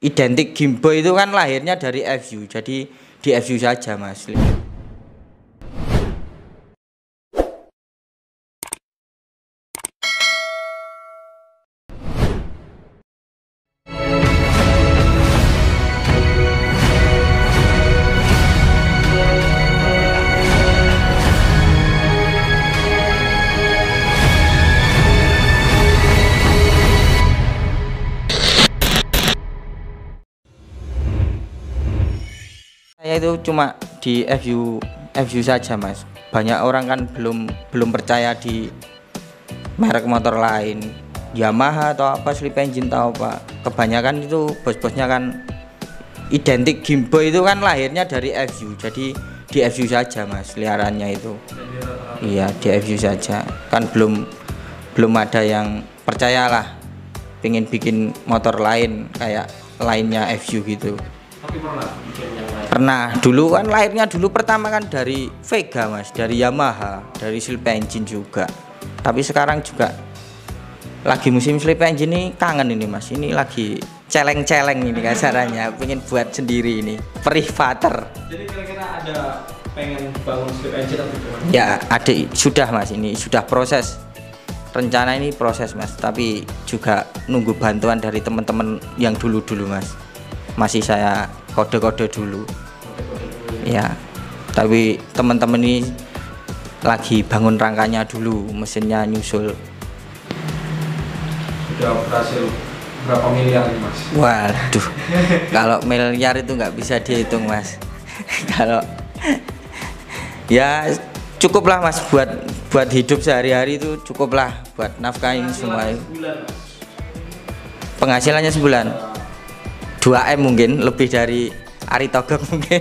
identik Gimbo itu kan lahirnya dari FU, jadi di FU saja Mas. Saya itu cuma di FU saja Mas. Banyak orang kan belum percaya di merek motor lain, Yamaha atau apa, slip engine atau apa. Kebanyakan itu bos-bosnya kan identik Gimbo itu kan lahirnya dari FU, jadi di FU saja Mas liarannya itu. Iya, di FU saja. Kan belum ada yang percayalah pengen bikin motor lain kayak lainnya FU gitu. Tapi pernah bikin yang lain? Pernah, dulu kan lahirnya dulu pertama kan dari Vega Mas, dari Yamaha, dari slip engine juga. Tapi sekarang juga lagi musim slip engine ini kangen ini Mas, ini lagi celeng-celeng ini kasarannya, pengen buat sendiri ini, privater. Jadi kira-kira ada pengen bangun slip engine atau gimana? Ya ada, sudah Mas, ini sudah proses. Rencana ini proses Mas, tapi juga nunggu bantuan dari teman-teman yang dulu-dulu Mas. Masih saya kode-kode dulu. Ya, tapi teman-teman ini lagi bangun rangkanya dulu, mesinnya nyusul. Sudah berhasil berapa miliar nih Mas? Waduh, kalau miliar itu nggak bisa dihitung Mas. Kalau ya cukuplah Mas buat hidup sehari-hari itu cukuplah buat nafkahin semua. Sebulan, Mas. Penghasilannya sebulan 2M mungkin, lebih dari Ari Togog mungkin.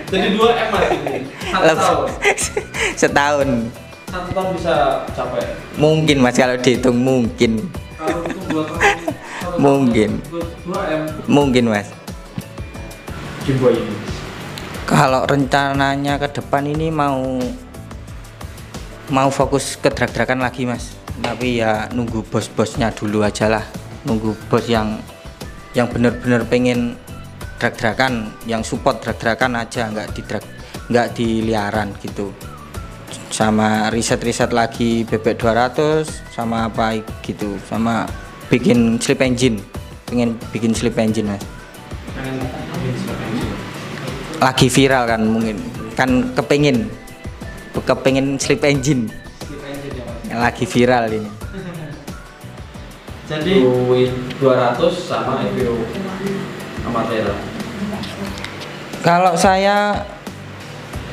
Jadi 2M Mas ini. Satu tahun. Setahun. Satu tahun bisa capai. Mungkin Mas kalau dihitung mungkin. Kalau itu 2 tahun. Mungkin. 2M. Mungkin Mas. Gimbo ini. Kalau rencananya ke depan ini mau fokus ke drag-dragan lagi Mas. Tapi ya nunggu bos-bosnya dulu aja lah. Nunggu bos yang bener-bener pengen drag-dragan, yang support drag-dragan aja, nggak di liaran gitu. Sama riset-riset lagi bebek 200 sama apa gitu, sama bikin slip engine, pengen bikin slip engine Mas. Pengen bikin slip engine. Lagi viral kan, mungkin kan kepengin slip engine. Slip engine ya Mas. Yang lagi viral ini. Jadi 200 sama FU Amatera. Kalau saya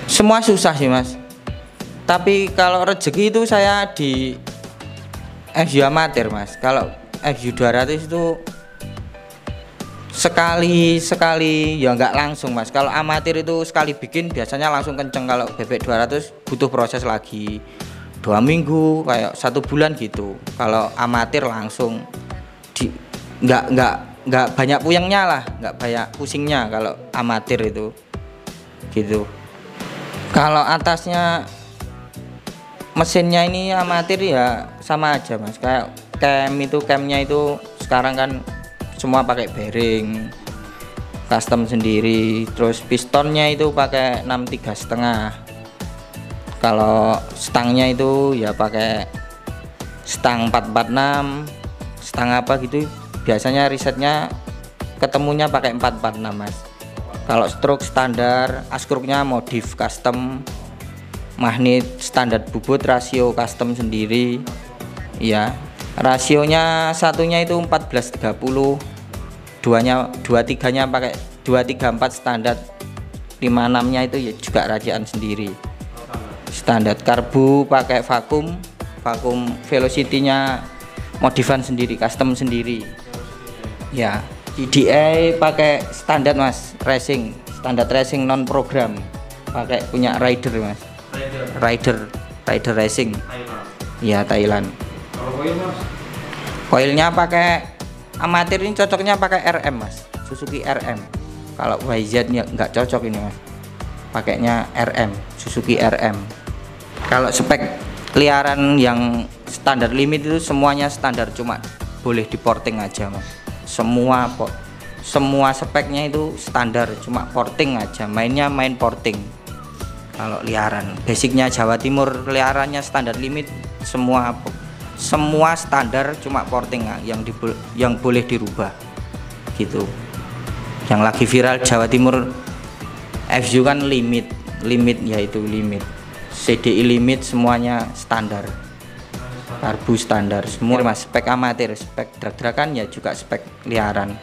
semua susah sih Mas. Tapi kalau rezeki itu saya di FU amatir Mas. Kalau FU 200 itu sekali ya nggak langsung Mas. Kalau amatir itu sekali bikin biasanya langsung kenceng. Kalau bebek 200 butuh proses lagi 2 minggu, kayak 1 bulan gitu. Kalau amatir langsung nggak banyak puyengnya lah, nggak banyak pusingnya kalau amatir itu gitu. Kalau atasnya mesinnya ini amatir ya sama aja Mas, kayak camnya itu sekarang kan semua pakai bearing custom sendiri, terus pistonnya itu pakai 63,5. Kalau stangnya itu ya pakai stang 446, stang apa gitu. Biasanya risetnya ketemunya pakai 446 Mas. Kalau stroke standar, askruknya modif custom, magnet standar bubut, rasio custom sendiri. Ya, rasionya satunya itu 14:30, 23-nya pakai 234 standar, 56-nya itu ya juga racian sendiri. Standar karbu pakai vakum velocity-nya modifan sendiri, custom sendiri. Ya, EDA pakai standar Mas, standar racing non program, pakai punya rider Mas. Rider racing. Thailand. Ya, Thailand. Kalau koil Mas? Koilnya pakai amatir ini cocoknya pakai RM Mas, Suzuki RM. Kalau YZ-nya nggak cocok ini Mas, pakainya RM, Suzuki RM. Kalau spek liaran yang standar limit itu semuanya standar, cuma boleh diporting aja mas. Semua speknya itu standar, cuma porting aja, mainnya main porting. Kalau liaran basicnya Jawa Timur, liarannya standar limit, semua standar, cuma porting yang boleh dirubah gitu. Yang lagi viral Jawa Timur FU kan limit yaitu limit, CDI limit, semuanya standar, karbu standar semua mas. Spek amatir, spek drag-dragan ya juga spek liaran.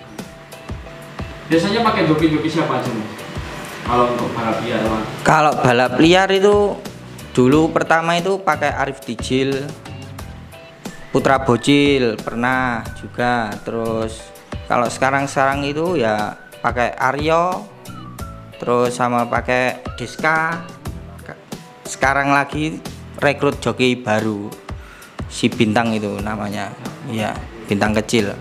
Biasanya pakai joki siapa aja mas? Kalau untuk balap liar mas? Kalau balap liar itu dulu pertama itu pakai Arif Dijil, Putra Bocil pernah juga. Terus kalau sekarang itu ya pakai Aryo, terus sama pakai Deska. Sekarang lagi rekrut joki baru, si Bintang itu namanya, ya Bintang kecil.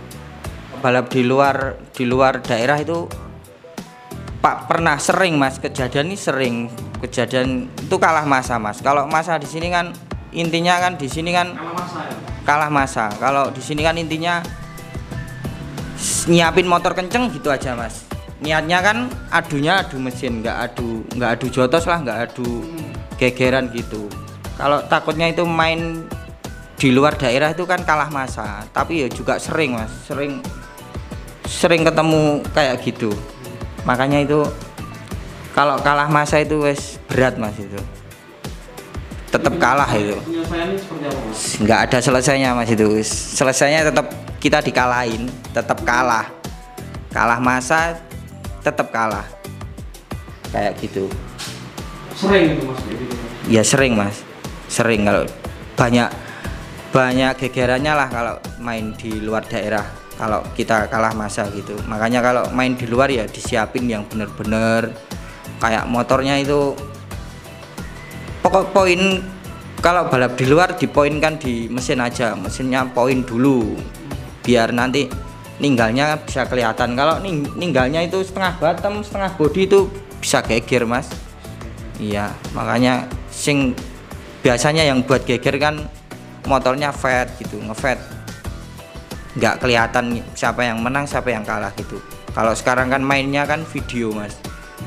Balap di luar daerah itu Pak pernah sering mas, kejadian itu kalah masa mas. Kalau masa di sini kan intinya kan di sini kan kalah masa. Kalau di sini kan intinya nyiapin motor kenceng gitu aja mas. Niatnya kan adu mesin, nggak adu jotos lah, nggak adu gegeran gitu. Kalau takutnya itu main di luar daerah itu kan kalah masa, tapi ya juga sering mas, sering ketemu kayak gitu. Makanya itu kalau kalah masa itu wes berat mas, itu tetap kalah itu. Nggak ada selesainya mas, itu selesainya tetap kita dikalahin, tetap kalah masa, tetap kalah kayak gitu. Sering itu mas gitu? Ya sering mas, sering. Kalau banyak gegerannya lah kalau main di luar daerah, kalau kita kalah masa gitu. Makanya kalau main di luar ya disiapin yang bener-bener kayak motornya itu pokok poin. Kalau balap di luar dipoinkan di mesin aja, mesinnya poin dulu biar nanti ninggalnya bisa kelihatan. Kalau ninggalnya itu setengah bottom setengah body itu bisa geger mas. Iya, makanya biasanya yang buat geger kan motornya fat gitu, ngefat, nggak kelihatan siapa yang menang siapa yang kalah gitu. Kalau sekarang kan mainnya kan video mas,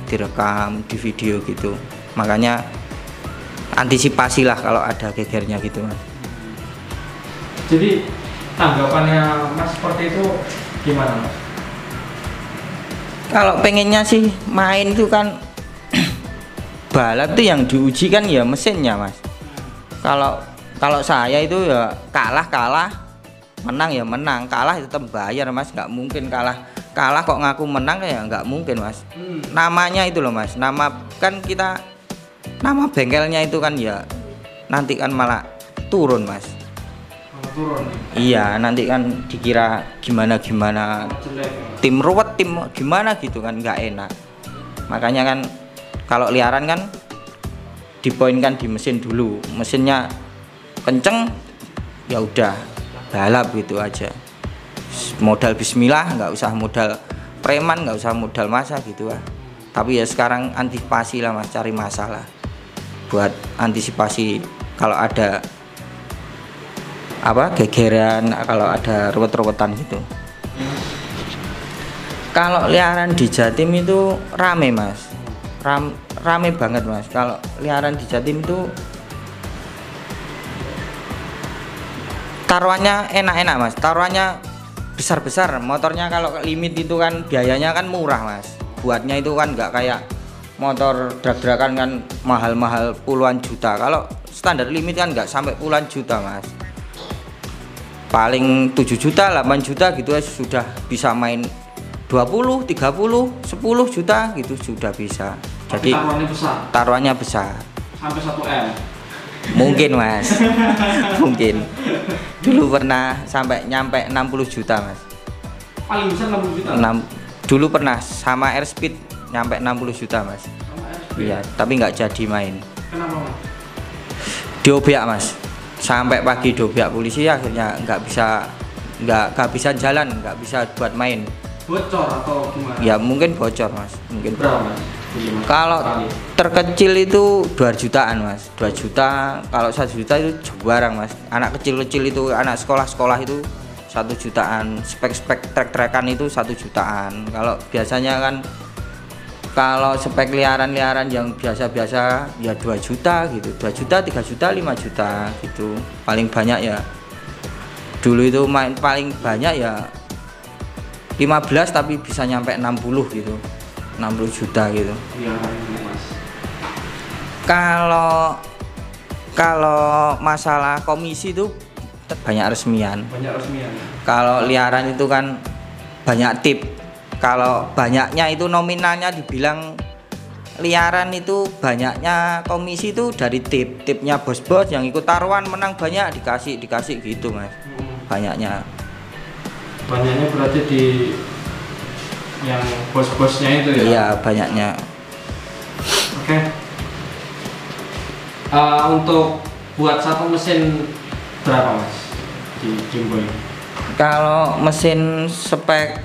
direkam di video gitu, makanya antisipasi lah kalau ada gegernya gitu mas. Jadi tanggapannya mas seperti itu gimana mas? Kalau pengennya sih main itu kan balap tuh yang diuji kan ya mesinnya mas. Kalau saya itu ya kalah, menang ya menang, kalah tetap bayar mas. Nggak mungkin kalah kok ngaku menang ya, nggak mungkin mas. Namanya itu loh mas, nama bengkelnya itu kan ya nanti kan malah turun mas. Iya, nanti kan dikira gimana tim ruwet, tim gimana gitu kan, nggak enak. Makanya kan kalau liaran kan dipoinkan di mesin dulu, mesinnya kenceng ya udah balap gitu aja. Modal bismillah, nggak usah modal preman, nggak usah modal masa gitu lah. Tapi ya sekarang antisipasi lah mas, cari masalah buat antisipasi kalau ada gegeran, kalau ada ruwet-ruwetan gitu. Kalau liaran di Jatim itu rame mas, rame banget mas. Kalau liaran di Jatim itu taruhannya enak-enak mas, taruhannya besar-besar. Motornya kalau limit itu kan biayanya kan murah mas, buatnya itu kan nggak kayak motor drag-dragan kan mahal-mahal puluhan juta. Kalau standar limit kan nggak sampai puluhan juta mas, paling 7 juta 8 juta gitu sudah bisa main 20, 30, 10 juta gitu sudah bisa. Jadi taruhannya besar sampai 1M mungkin mas. Mungkin dulu pernah sampai nyampe 60 juta mas, paling besar 60 juta. Dulu pernah sama Airspeed nyampe 60 juta mas. Iya, tapi nggak jadi main. Kenapa mas? Diobiak mas, sampai pagi diobiak polisi, akhirnya nggak bisa jalan, nggak bisa buat main. Bocor atau gimana? Ya mungkin bocor mas, mungkin. Berapa mas? Kalau terkecil itu 2 jutaan mas, 2 juta. Kalau 1 juta itu jarang mas. Anak kecil-kecil itu, anak sekolah itu 1 jutaan. Spek-spek trek-trekan itu 1 jutaan. Kalau biasanya kan kalau spek liaran-liaran yang biasa-biasa ya 2 juta gitu, 2 juta, 3 juta, 5 juta gitu. Paling banyak ya. Dulu itu main paling banyak ya 15 tapi bisa nyampe 60 gitu. 60 juta gitu. Liaran ini Mas. Kalau masalah komisi itu banyak resmian. Banyak resmian. Kalau liaran itu kan banyak tip. Kalau banyaknya itu nominalnya dibilang liaran itu banyaknya komisi itu dari tip. Tipnya bos-bos yang ikut taruhan menang banyak dikasih gitu Mas. Banyaknya. Banyaknya berarti di yang bos-bosnya itu ya? Iya, banyaknya. Oke. Untuk buat satu mesin berapa Mas di Game Boy? Kalau mesin spek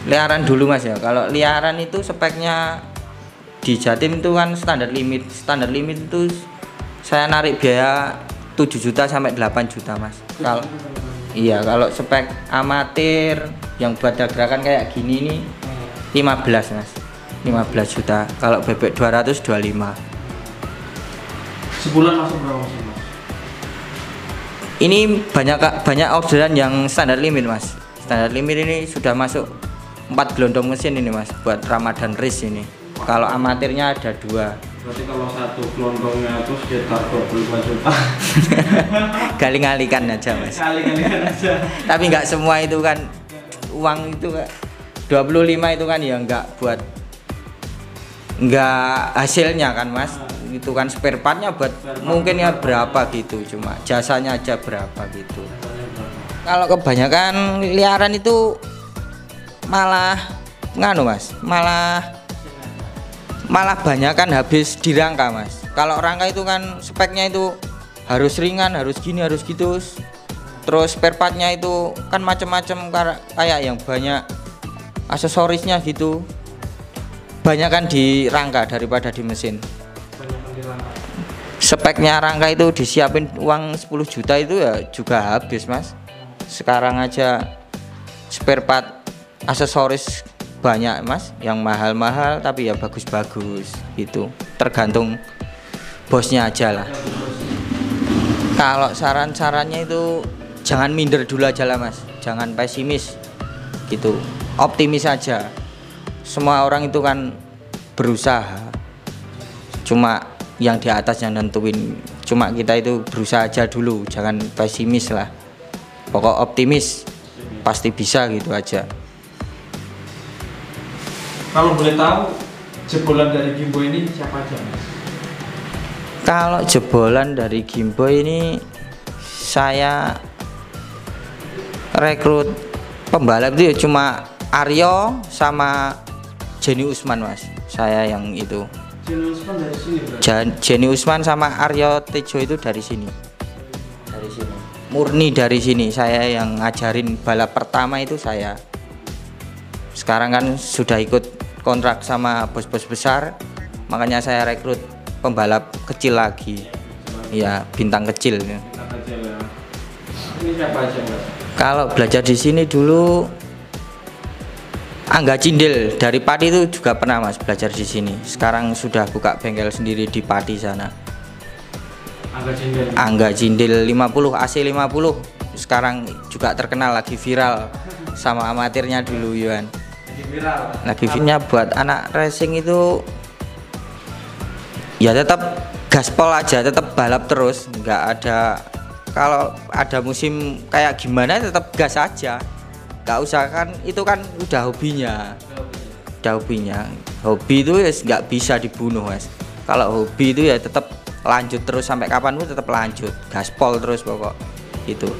liaran dulu Mas ya. Kalau liaran itu speknya di Jatim itu kan standar limit. Standar limit itu saya narik biaya 7 juta sampai 8 juta Mas. Kalau iya, kalau spek amatir yang buat gerakan kayak gini nih 15 Mas. 15 juta. Kalau bebek 200 25. Sebulan masuk berapa mesin Mas? Ini banyak orderan yang standar limit Mas. Standar limit ini sudah masuk 4 gelondong mesin ini Mas buat Ramadan Race ini. Kalau amatirnya ada 2. Berarti kalau satu gelondongnya itu sekitar 25 juta. Galing-alikan aja Mas. Kali-kalian aja. Tapi nggak semua itu kan uang itu 25 itu kan ya nggak hasilnya kan Mas. Itu kan spare partnya buat mungkin ya berapa gitu, cuma jasanya aja berapa gitu. Kalau kebanyakan liaran itu malah nganu Mas, malah banyak kan habis di rangka Mas. Kalau rangka itu kan speknya itu harus ringan, harus gini, harus gitu. Terus spare partnya itu kan macam-macam kayak yang banyak aksesorisnya gitu. Banyak kan di rangka daripada di mesin. Speknya rangka itu disiapin uang 10 juta itu ya juga habis Mas. Sekarang aja spare part aksesoris banyak Mas, yang mahal-mahal tapi ya bagus-bagus gitu. Tergantung bosnya aja lah. Kalau saran-sarannya itu jangan minder dulu aja lah Mas, jangan pesimis gitu, optimis aja. Semua orang itu kan berusaha, cuma yang di atas yang nentuin. Cuma kita itu berusaha aja dulu, jangan pesimis lah. Pokok optimis, pasti bisa gitu aja. Kalau boleh tahu jebolan dari Game Boy ini siapa aja Mas? Kalau jebolan dari Game Boy ini saya rekrut pembalap itu ya cuma Aryo sama Jenny Usman Mas. Saya yang itu. Jenny Usman dari sini berarti? Jenny Usman sama Aryo Tejo itu dari sini. Dari sini. Murni dari sini. Saya yang ngajarin balap pertama itu saya. Sekarang kan sudah ikut kontrak sama bos-bos besar, makanya saya rekrut pembalap kecil lagi. Ya, bintang kecil. Bintang kecil ya. Ini siapa aja Mas? Kalau belajar di sini dulu Angga Cindil dari Pati itu juga pernah Mas belajar di sini. Sekarang sudah buka bengkel sendiri di Pati sana. Angga Cindil 50 AC 50. Sekarang juga terkenal, lagi viral sama amatirnya dulu Yuan. Lagi viralnya buat anak racing itu ya tetap gaspol aja, tetap balap terus, nggak ada, kalau ada musim kayak gimana tetap gas aja. Gak usah kan, itu kan udah hobinya. Hobi itu ya nggak bisa dibunuh Mas. Kalau hobi itu ya tetap lanjut terus sampai kapanpun, tetap lanjut, gaspol terus pokok gitu.